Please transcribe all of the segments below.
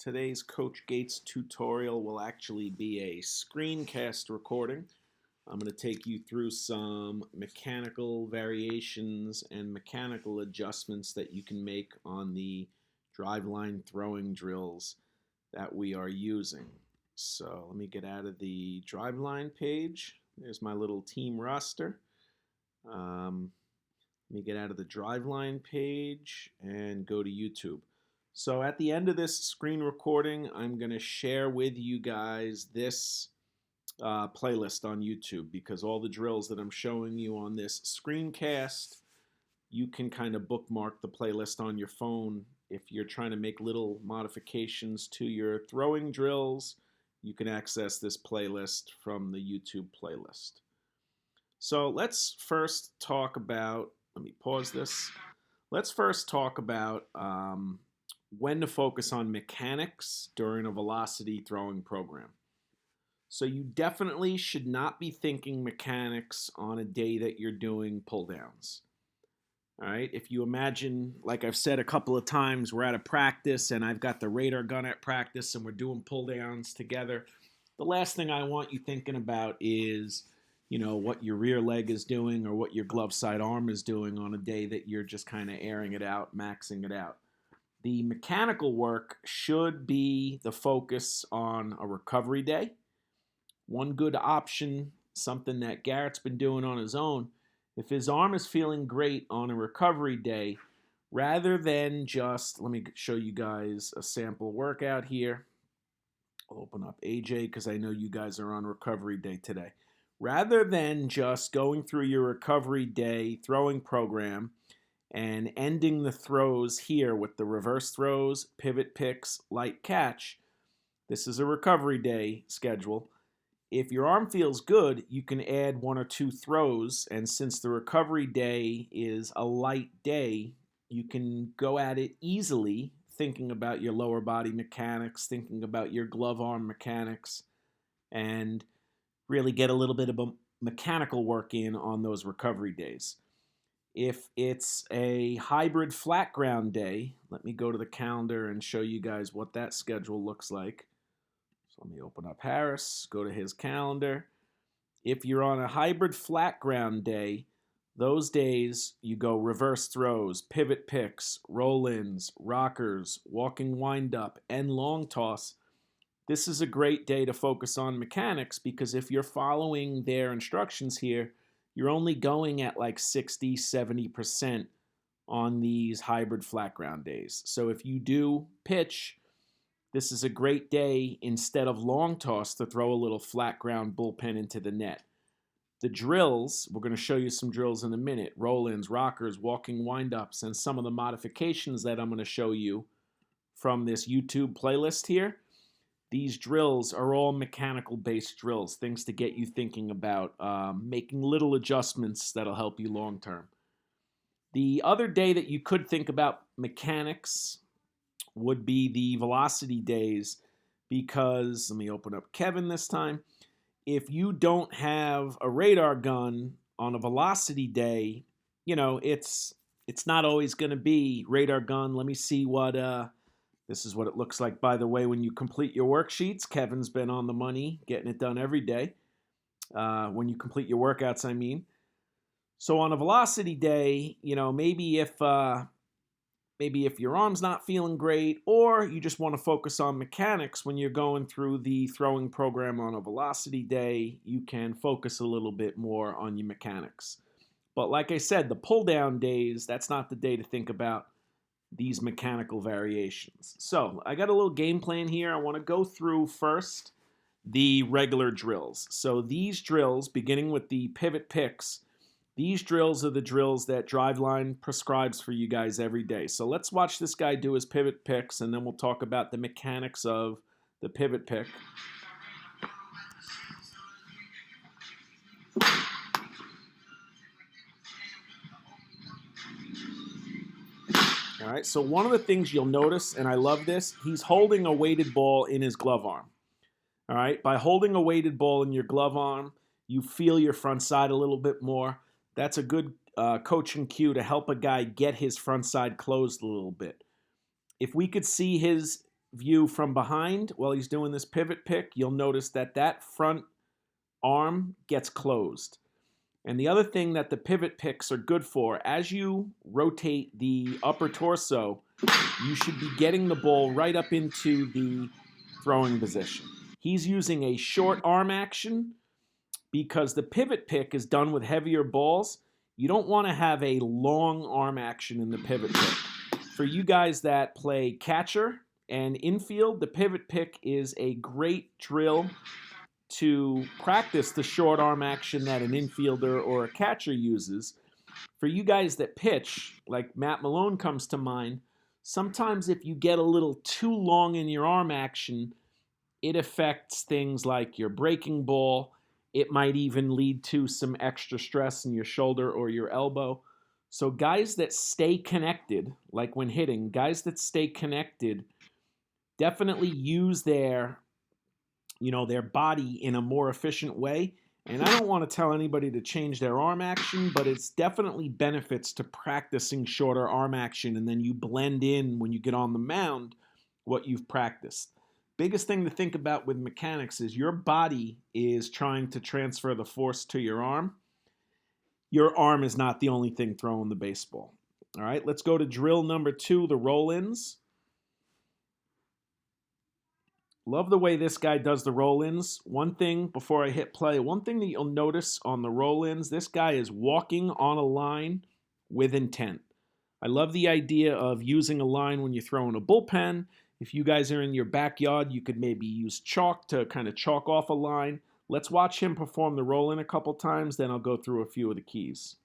Today's Coach Gates tutorial will actually be a screencast recording. I'm going to take you through some mechanical variations and mechanical adjustments that you can make on the driveline throwing drills that we are using. So let me get out of the driveline page. There's my little team roster. Let me get out of the driveline page and go to YouTube. So at the end of this screen recording, I'm going to share with you guys this playlist on YouTube, because all the drills that I'm showing you on this screencast, you can kind of bookmark the playlist on your phone. If you're trying to make little modifications to your throwing drills, you can access this playlist from the YouTube playlist. So let's first talk about, let me pause this. Let's first talk about when to focus on mechanics during a velocity throwing program. So you definitely should not be thinking mechanics on a day that you're doing pull downs. All right, if you imagine, like I've said a couple of times, we're at a practice and I've got the radar gun at practice and we're doing pull downs together. The last thing I want you thinking about is, what your rear leg is doing or what your glove side arm is doing on a day that you're just kind of airing it out, maxing it out. The mechanical work should be the focus on a recovery day. One good option, something that Garrett's been doing on his own, if his arm is feeling great on a recovery day, rather than just, let me show you guys a sample workout here. I'll open up AJ because I know you guys are on recovery day today. Rather than just going through your recovery day throwing program and ending the throws here with the reverse throws, pivot picks, light catch, this is a recovery day schedule. If your arm feels good, you can add one or two throws, and since the recovery day is a light day, you can go at it easily, thinking about your lower body mechanics, thinking about your glove arm mechanics, and really get a little bit of a mechanical work in on those recovery days. If it's a hybrid flat ground day, let me go to the calendar and show you guys what that schedule looks like. So let me open up Harris, go to his calendar. If you're on a hybrid flat ground day, those days you go reverse throws, pivot picks, roll-ins, rockers, walking windup, and long toss. This is a great day to focus on mechanics, because if you're following their instructions here, you're only going at like 60, 70% on these hybrid flat ground days. So if you do pitch, this is a great day instead of long toss to throw a little flat ground bullpen into the net. The drills, we're going to show you some drills in a minute, roll-ins, rockers, walking windups, and some of the modifications that I'm going to show you from this YouTube playlist here. These drills are all mechanical-based drills, things to get you thinking about making little adjustments that'll help you long-term. The other day that you could think about mechanics would be the velocity days, because, let me open up Kevin this time, if you don't have a radar gun on a velocity day, it's not always going to be radar gun. Let me see what... This is what it looks like, by the way, when you complete your worksheets. Kevin's been on the money, getting it done every day. When you complete your workouts, I mean. So on a velocity day, maybe if your arm's not feeling great, or you just want to focus on mechanics when you're going through the throwing program on a velocity day, you can focus a little bit more on your mechanics. But like I said, the pull down days, that's not the day to think about these mechanical variations. So I got a little game plan here. I want to go through first the regular drills. So these drills, beginning with the pivot picks, these drills are the drills that Driveline prescribes for you guys every day. So let's watch this guy do his pivot picks, and then we'll talk about the mechanics of the pivot pick. All right, so one of the things you'll notice, and I love this, he's holding a weighted ball in his glove arm. All right, by holding a weighted ball in your glove arm, you feel your front side a little bit more. That's a good coaching cue to help a guy get his front side closed a little bit. If we could see his view from behind while he's doing this pivot pick, you'll notice that that front arm gets closed. And the other thing that the pivot picks are good for, as you rotate the upper torso, you should be getting the ball right up into the throwing position. He's using a short arm action because the pivot pick is done with heavier balls. You don't want to have a long arm action in the pivot pick. For you guys that play catcher and infield, the pivot pick is a great drill to practice the short arm action that an infielder or a catcher uses. For you guys that pitch, like Matt Malone comes to mind, sometimes if you get a little too long in your arm action, it affects things like your breaking ball. It might even lead to some extra stress in your shoulder or your elbow. So guys that stay connected, like when hitting, guys that stay connected definitely use their body in a more efficient way. And I don't want to tell anybody to change their arm action, but it's definitely benefits to practicing shorter arm action, and then you blend in when you get on the mound what you've practiced. Biggest thing to think about with mechanics is your body is trying to transfer the force to your arm. Your arm is not the only thing throwing the baseball. All right, let's go to drill number 2, the roll-ins. Love the way this guy does the roll-ins. One thing before I hit play, one thing that you'll notice on the roll-ins, this guy is walking on a line with intent. I love the idea of using a line when you're throwing a bullpen. If you guys are in your backyard, you could maybe use chalk to kind of chalk off a line. Let's watch him perform the roll-in a couple times, then I'll go through a few of the keys.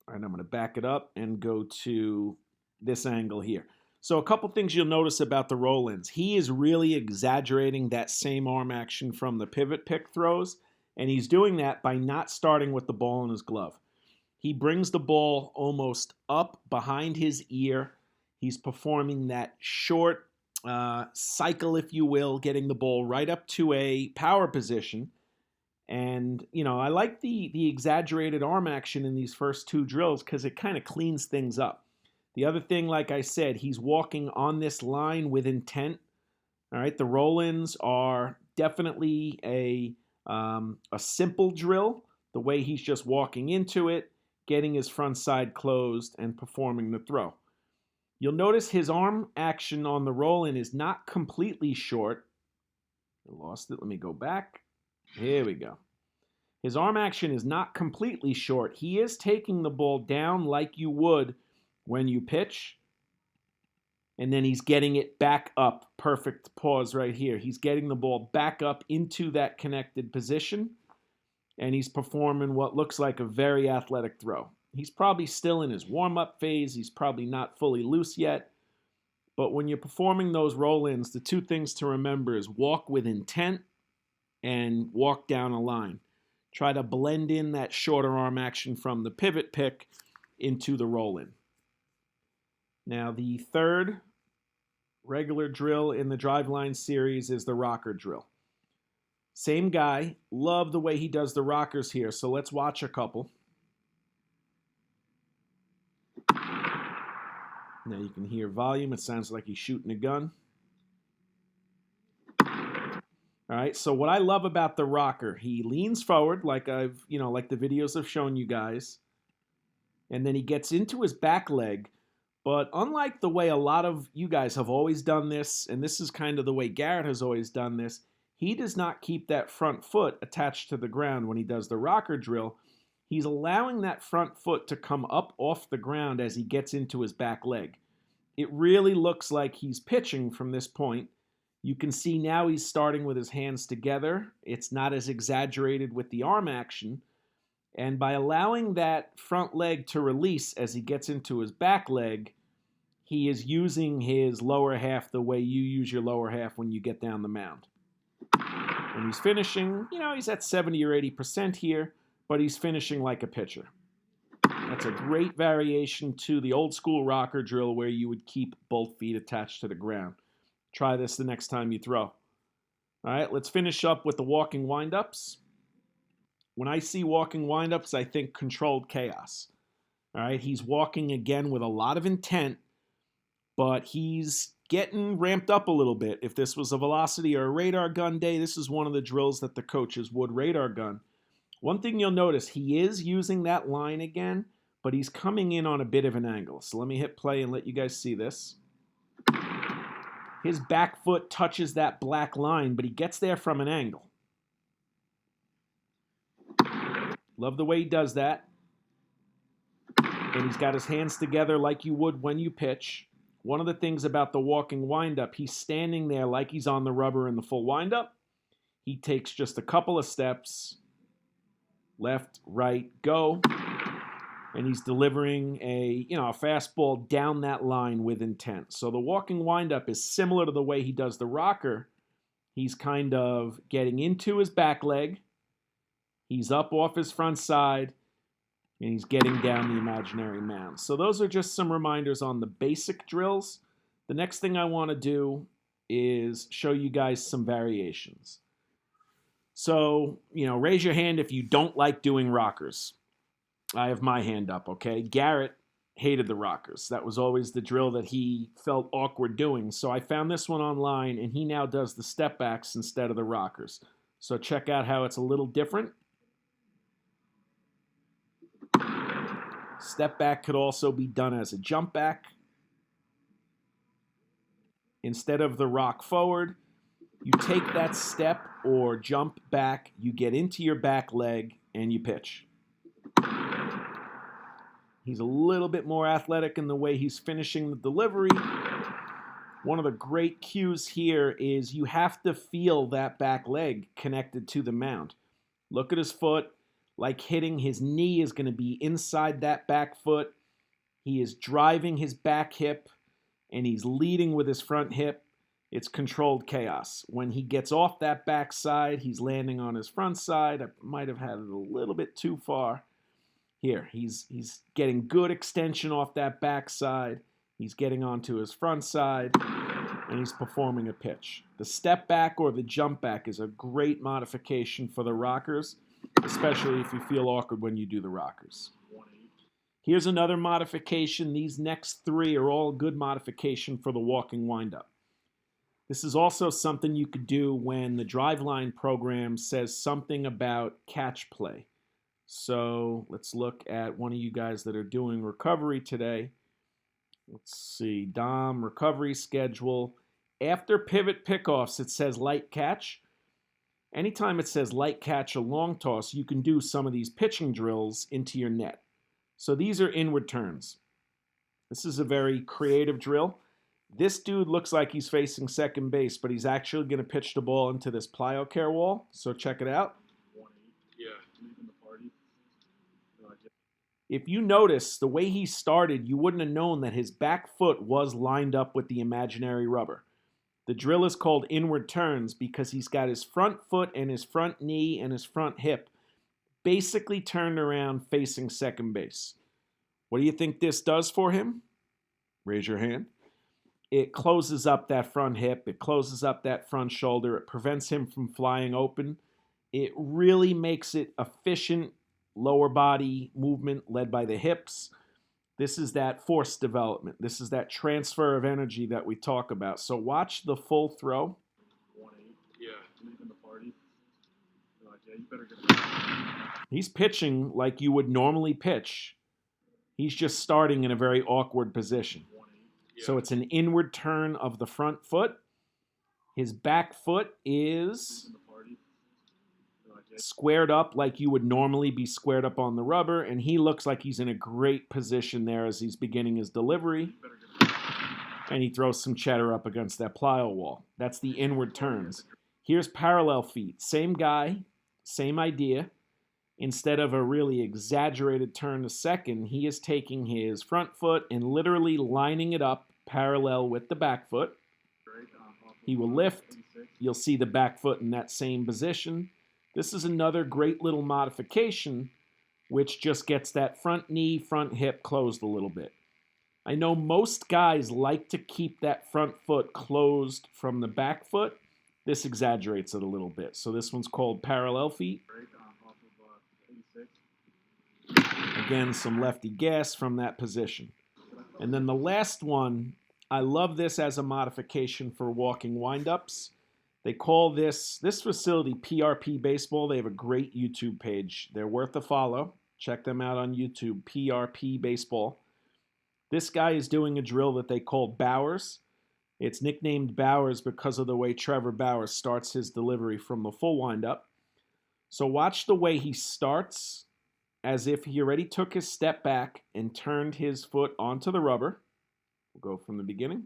All right, I'm going to back it up and go to this angle here. So a couple things you'll notice about the roll-ins. He is really exaggerating that same arm action from the pivot pick throws, and he's doing that by not starting with the ball in his glove. He brings the ball almost up behind his ear. He's performing that short cycle, if you will, getting the ball right up to a power position. And, I like the exaggerated arm action in these first 2 drills because it kind of cleans things up. The other thing, like I said, he's walking on this line with intent. All right, the roll-ins are definitely a simple drill. The way he's just walking into it, getting his front side closed, and performing the throw. You'll notice his arm action on the roll-in is not completely short. I lost it. Let me go back. Here we go. His arm action is not completely short. He is taking the ball down like you would when you pitch. And then he's getting it back up. Perfect pause right here. He's getting the ball back up into that connected position. And he's performing what looks like a very athletic throw. He's probably still in his warm-up phase. He's probably not fully loose yet. But when you're performing those roll-ins, the 2 things to remember is walk with intent and walk down a line. Try to blend in that shorter arm action from the pivot pick into the roll-in. Now, the third regular drill in the Driveline series is the rocker drill. Same guy. Love the way he does the rockers here. So let's watch a couple. Now you can hear volume. It sounds like he's shooting a gun. All right, so what I love about the rocker, he leans forward like like the videos have shown you guys, and then he gets into his back leg. But unlike the way a lot of you guys have always done this, and this is kind of the way Garrett has always done this, he does not keep that front foot attached to the ground when he does the rocker drill. He's allowing that front foot to come up off the ground as he gets into his back leg. It really looks like he's pitching from this point. You can see now he's starting with his hands together. It's not as exaggerated with the arm action. And by allowing that front leg to release as he gets into his back leg, he is using his lower half the way you use your lower half when you get down the mound. And he's finishing, he's at 70 or 80% here, but he's finishing like a pitcher. That's a great variation to the old school rocker drill where you would keep both feet attached to the ground. Try this the next time you throw. All right, let's finish up with the walking windups. When I see walking windups, I think controlled chaos. All right, he's walking again with a lot of intent, but he's getting ramped up a little bit. If this was a velocity or a radar gun day, this is one of the drills that the coaches would radar gun. One thing you'll notice, he is using that line again, but he's coming in on a bit of an angle. So let me hit play and let you guys see this. His back foot touches that black line, but he gets there from an angle. Love the way he does that. And he's got his hands together like you would when you pitch. One of the things about the walking windup, he's standing there like he's on the rubber in the full windup. He takes just a couple of steps. Left, right, go. And he's delivering a fastball down that line with intent. So the walking windup is similar to the way he does the rocker. He's kind of getting into his back leg. He's up off his front side. And he's getting down the imaginary mound. So those are just some reminders on the basic drills. The next thing I want to do is show you guys some variations. So, raise your hand if you don't like doing rockers. I have my hand up, okay? Garrett hated the rockers. That was always the drill that he felt awkward doing. So I found this one online, and he now does the step backs instead of the rockers. So check out how it's a little different. Step back could also be done as a jump back. Instead of the rock forward, you take that step or jump back, you get into your back leg, and you pitch. He's a little bit more athletic in the way he's finishing the delivery. One of the great cues here is you have to feel that back leg connected to the mound. Look at his foot. Like hitting, his knee is going to be inside that back foot. He is driving his back hip, and he's leading with his front hip. It's controlled chaos. When he gets off that back side, he's landing on his front side. I might have had it a little bit too far. Here, he's getting good extension off that back side. He's getting onto his front side, and he's performing a pitch. The step back or the jump back is a great modification for the rockers, especially if you feel awkward when you do the rockers. Here's another modification. These next three are all good modification for the walking windup. This is also something you could do when the Driveline program says something about catch play. So let's look at one of you guys that are doing recovery today. Let's see, Dom, recovery schedule. After pivot pickoffs, it says light catch. Anytime it says light catch or long toss, you can do some of these pitching drills into your net. So these are inward turns. This is a very creative drill. This dude looks like he's facing second base, but he's actually going to pitch the ball into this plyo care wall. So check it out. If you notice, the way he started, you wouldn't have known that his back foot was lined up with the imaginary rubber. The drill is called inward turns because he's got his front foot and his front knee and his front hip basically turned around facing second base. What do you think this does for him? Raise your hand. It closes up that front hip. It closes up that front shoulder. It prevents him from flying open. It really makes it efficient lower body movement led by the hips. This is that force development. This is that transfer of energy that we talk about. So watch the full throw. He's pitching like you would normally pitch. He's just starting in a very awkward position. So it's an inward turn of the front foot. His back foot is squared up like you would normally be squared up on the rubber, and he looks like he's in a great position there as he's beginning his delivery. And he throws some cheddar up against that plyo wall. That's the inward turns. Here's parallel feet. Same guy, same idea. Instead of a really exaggerated turn to second, he is taking his front foot and literally lining it up parallel with the back foot. He will lift. You'll see the back foot in that same position. This is another great little modification, which just gets that front knee, front hip closed a little bit. I know most guys like to keep that front foot closed from the back foot. This exaggerates it a little bit. So this one's called parallel feet. Again, some lefty gas from that position. And then the last one, I love this as a modification for walking windups. They call this facility PRP Baseball. They have a great YouTube page. They're worth a follow. Check them out on YouTube, PRP Baseball. This guy is doing a drill that they call Bowers. It's nicknamed Bowers because of the way Trevor Bauer starts his delivery from the full windup. So watch the way he starts, as if he already took his step back and turned his foot onto the rubber. We'll go from the beginning.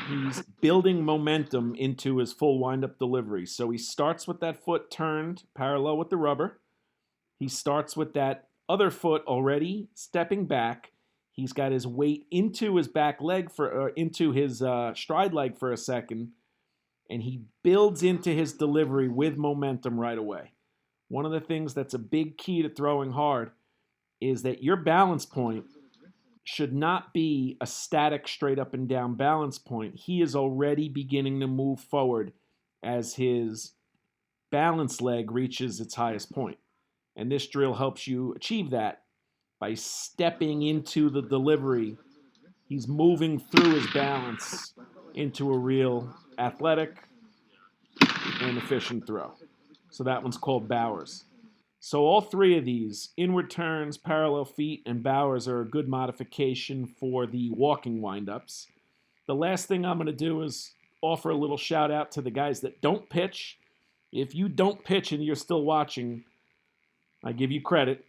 He's building momentum into his full windup delivery. So he starts with that foot turned parallel with the rubber. He starts with that other foot already stepping back. He's got his weight into his back leg into his stride leg for a second, and he builds into his delivery with momentum right away. One of the things that's a big key to throwing hard is that your balance point should not be a static straight up and down balance point. He is already beginning to move forward as his balance leg reaches its highest point. And this drill helps you achieve that by stepping into the delivery. He's moving through his balance into a real athletic and efficient throw. So that one's called Bowers. So all three of these, inward turns, parallel feet, and Bowers, are a good modification for the walking windups. The last thing I'm going to do is offer a little shout out to the guys that don't pitch. If you don't pitch and you're still watching, I give you credit.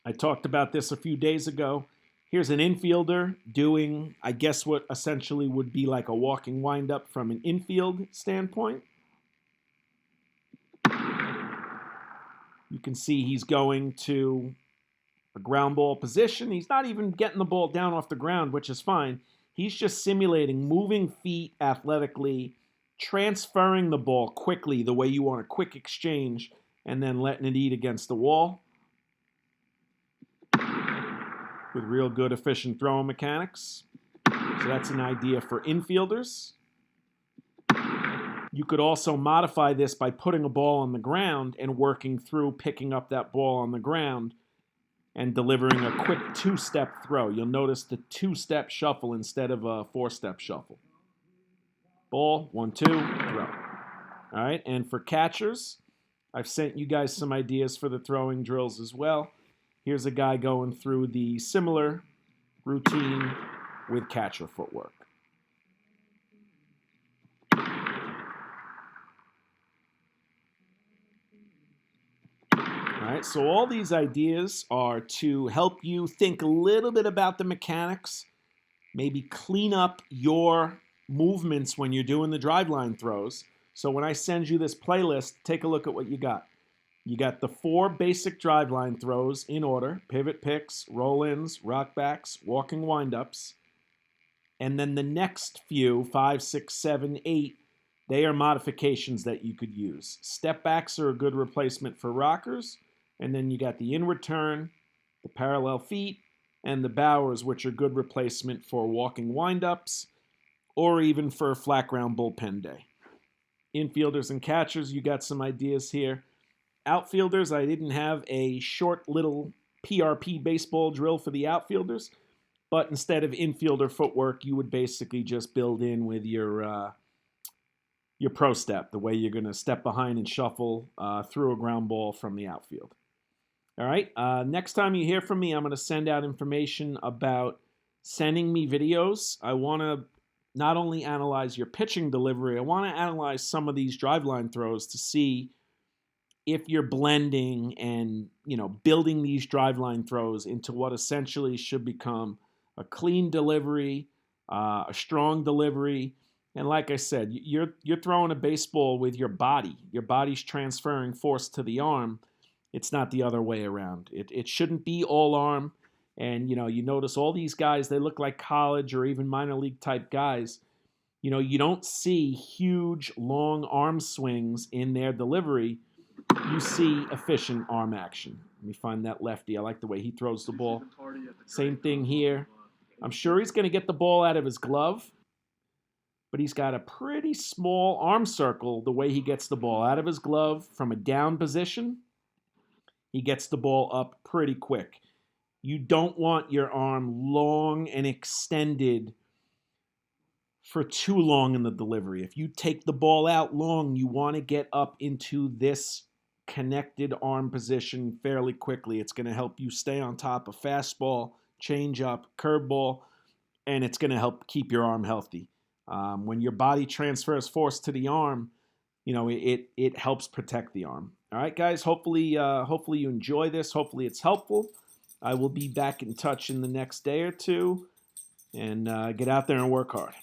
I talked about this a few days ago. Here's an infielder doing, I guess, what essentially would be like a walking windup from an infield standpoint. You can see he's going to a ground ball position. He's not even getting the ball down off the ground, which is fine. He's just simulating moving feet athletically, transferring the ball quickly the way you want a quick exchange, and then letting it eat against the wall with real good, efficient throwing mechanics. So that's an idea for infielders. You could also modify this by putting a ball on the ground and working through picking up that ball on the ground and delivering a quick two-step throw. You'll notice the two-step shuffle instead of a four-step shuffle. Ball, 1, 2, throw. All right, and for catchers, I've sent you guys some ideas for the throwing drills as well. Here's a guy going through the similar routine with catcher footwork. All right, so all these ideas are to help you think a little bit about the mechanics, maybe clean up your movements when you're doing the driveline throws. So when I send you this playlist, take a look at what you got. You got the 4 basic driveline throws in order: pivot picks, roll-ins, rockbacks, walking windups. And then the next few, 5, 6, 7, 8, they are modifications that you could use. Step backs are a good replacement for rockers. And then you got the inward turn, the parallel feet, and the Bowers, which are good replacement for walking windups or even for a flat ground bullpen day. Infielders and catchers, you got some ideas here. Outfielders, I didn't have a short little PRP baseball drill for the outfielders, but instead of infielder footwork, you would basically just build in with your pro step, the way you're going to step behind and shuffle through a ground ball from the outfield. All right, next time you hear from me, I'm going to send out information about sending me videos. I want to not only analyze your pitching delivery, I want to analyze some of these driveline throws to see if you're blending and, building these driveline throws into what essentially should become a clean delivery, a strong delivery. And like I said, you're throwing a baseball with your body. Your body's transferring force to the arm. It's not the other way around. It shouldn't be all arm. And, you notice all these guys, they look like college or even minor league type guys. You don't see huge, long arm swings in their delivery. You see efficient arm action. Let me find that lefty. I like the way he throws the ball. Same thing here. I'm sure he's going to get the ball out of his glove. but he's got a pretty small arm circle the way he gets the ball out of his glove from a down position. He gets the ball up pretty quick. You don't want your arm long and extended for too long in the delivery. If you take the ball out long, you want to get up into this connected arm position fairly quickly. It's going to help you stay on top of fastball, changeup, curveball, and it's going to help keep your arm healthy. When your body transfers force to the arm, it helps protect the arm. All right, guys. Hopefully you enjoy this. Hopefully it's helpful. I will be back in touch in the next day or two, and get out there and work hard.